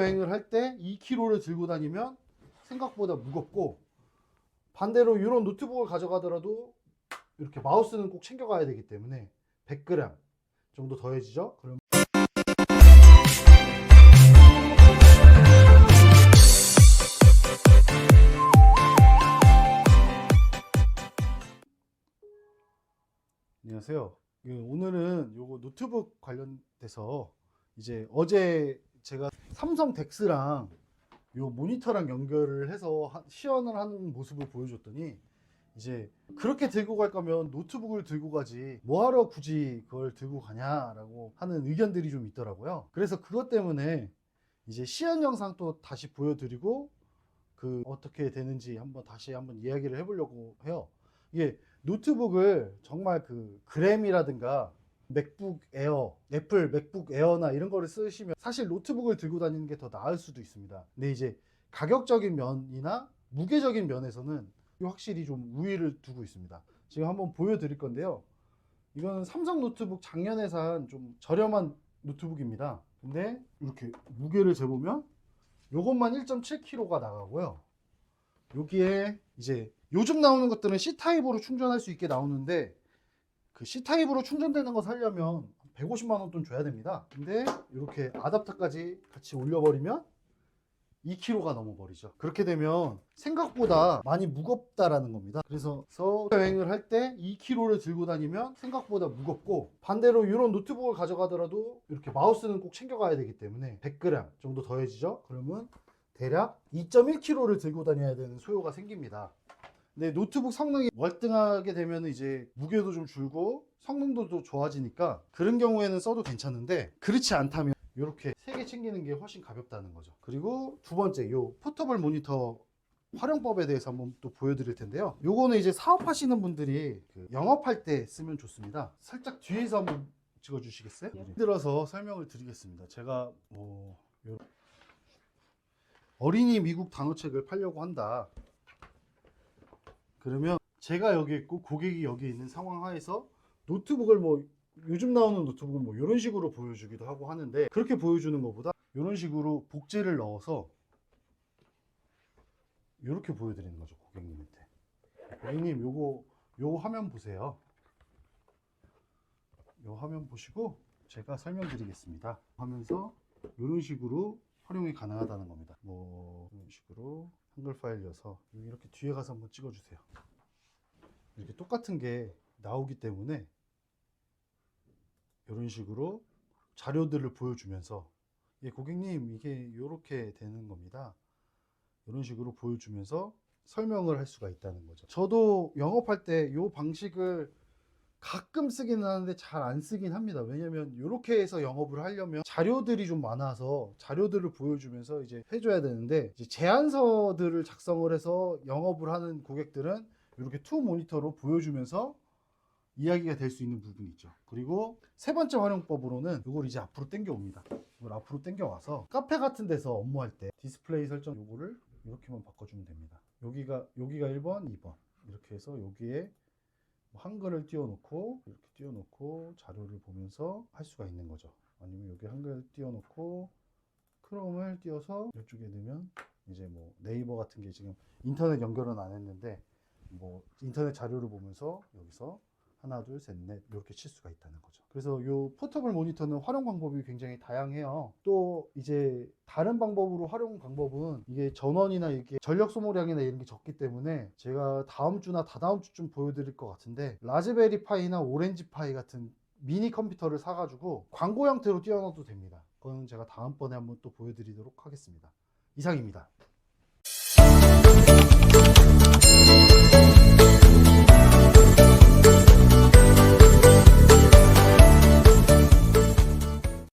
여행을 할 때 2kg를 들고 다니면 생각보다 무겁고, 반대로 이런 노트북을 가져가더라도 이렇게 마우스는 꼭 챙겨가야 되기 때문에 100g 정도 더해지죠. 그럼 안녕하세요. 오늘은 요거 노트북 관련돼서 이제 어제 제가 삼성 덱스랑 요 모니터랑 연결을 해서 시연을 하는 모습을 보여줬더니, 이제 그렇게 들고 갈 거면 노트북을 들고 가지 뭐하러 굳이 그걸 들고 가냐라고 하는 의견들이 좀 있더라고요. 그래서 그것 때문에 이제 시연 영상 또 다시 보여드리고 그 어떻게 되는지 다시 한번 이야기를 해보려고 해요. 이게 노트북을 정말 그 그램이라든가 맥북 에어, 애플 맥북 에어나 이런 거를 쓰시면 사실 노트북을 들고 다니는 게 더 나을 수도 있습니다. 근데 이제 가격적인 면이나 무게적인 면에서는 확실히 좀 우위를 두고 있습니다. 지금 한번 보여드릴 건데요. 이거는 삼성 노트북 작년에 산 좀 저렴한 노트북입니다. 근데 이렇게 무게를 재보면 요것만 1.7kg가 나가고요. 여기에 이제 요즘 나오는 것들은 C타입으로 충전할 수 있게 나오는데, 그 C타입으로 충전되는 거 사려면 150만 원 돈 줘야 됩니다. 근데 이렇게 아답터까지 같이 올려버리면 2kg가 넘어버리죠. 그렇게 되면 생각보다 많이 무겁다라는 겁니다. 그래서 여행을 할 때 2kg를 들고 다니면 생각보다 무겁고, 반대로 이런 노트북을 가져가더라도 이렇게 마우스는 꼭 챙겨가야 되기 때문에 100g 정도 더해지죠. 그러면 대략 2.1kg를 들고 다녀야 되는 소요가 생깁니다. 근데 노트북 성능이 월등하게 되면 이제 무게도 좀 줄고 성능도 좀 좋아지니까 그런 경우에는 써도 괜찮은데, 그렇지 않다면 이렇게 3개 챙기는 게 훨씬 가볍다는 거죠. 그리고 두 번째, 요 포터블 모니터 활용법에 대해서 한번 또 보여드릴 텐데요. 요거는 이제 사업하시는 분들이 그 영업할 때 쓰면 좋습니다. 살짝 뒤에서 한번 찍어 주시겠어요? 들어서 설명을 드리겠습니다. 제가 어린이 미국 단어책을 팔려고 한다. 그러면 제가 여기 있고 고객이 여기 있는 상황 하에서 노트북을 요즘 나오는 노트북은 이런 식으로 보여주기도 하고 하는데, 그렇게 보여주는 것보다 이런 식으로 복제를 넣어서 이렇게 보여드리는 거죠. 고객님한테. 고객님 요거 화면 보세요. 요 화면 보시고 제가 설명드리겠습니다 하면서 이런 식으로 활용이 가능하다는 겁니다. 이런 식으로 한글 파일이어서 이렇게 뒤에 가서 한번 찍어주세요. 이렇게 똑같은 게 나오기 때문에 이런 식으로 자료들을 보여주면서, 고객님 이게 이렇게 되는 겁니다. 이런 식으로 보여주면서 설명을 할 수가 있다는 거죠. 저도 영업할 때 이 방식을 가끔 쓰긴 하는데 잘 안 쓰긴 합니다. 왜냐면 이렇게 해서 영업을 하려면 자료들이 좀 많아서 자료들을 보여주면서 이제 해줘야 되는데, 이제 제안서들을 작성을 해서 영업을 하는 고객들은 이렇게 투 모니터로 보여주면서 이야기가 될 수 있는 부분이 있죠. 그리고 세 번째 활용법으로는 이걸 이제 앞으로 당겨 옵니다. 이걸 앞으로 당겨 와서 카페 같은 데서 업무할 때 디스플레이 설정 요거를 이렇게만 바꿔주면 됩니다. 여기가 1번, 2번 이렇게 해서 여기에 한글을 띄워놓고 이렇게 띄워놓고 자료를 보면서 할 수가 있는 거죠. 아니면 여기 한글 띄워놓고 크롬을 띄워서 이쪽에 넣으면 이제 네이버 같은 게 지금 인터넷 연결은 안 했는데 인터넷 자료를 보면서 여기서 하나 둘 셋 넷 이렇게 칠 수가 있다는 거죠. 그래서 이 포터블 모니터는 활용 방법이 굉장히 다양해요. 또 이제 다른 방법으로 활용 방법은, 이게 전원이나 이게 전력 소모량이나 이런 게 적기 때문에 제가 다음 주나 다다음 주쯤 보여드릴 것 같은데, 라즈베리 파이나 오렌지 파이 같은 미니 컴퓨터를 사가지고 광고 형태로 띄워넣어도 됩니다. 그건 제가 다음번에 한번 또 보여드리도록 하겠습니다. 이상입니다.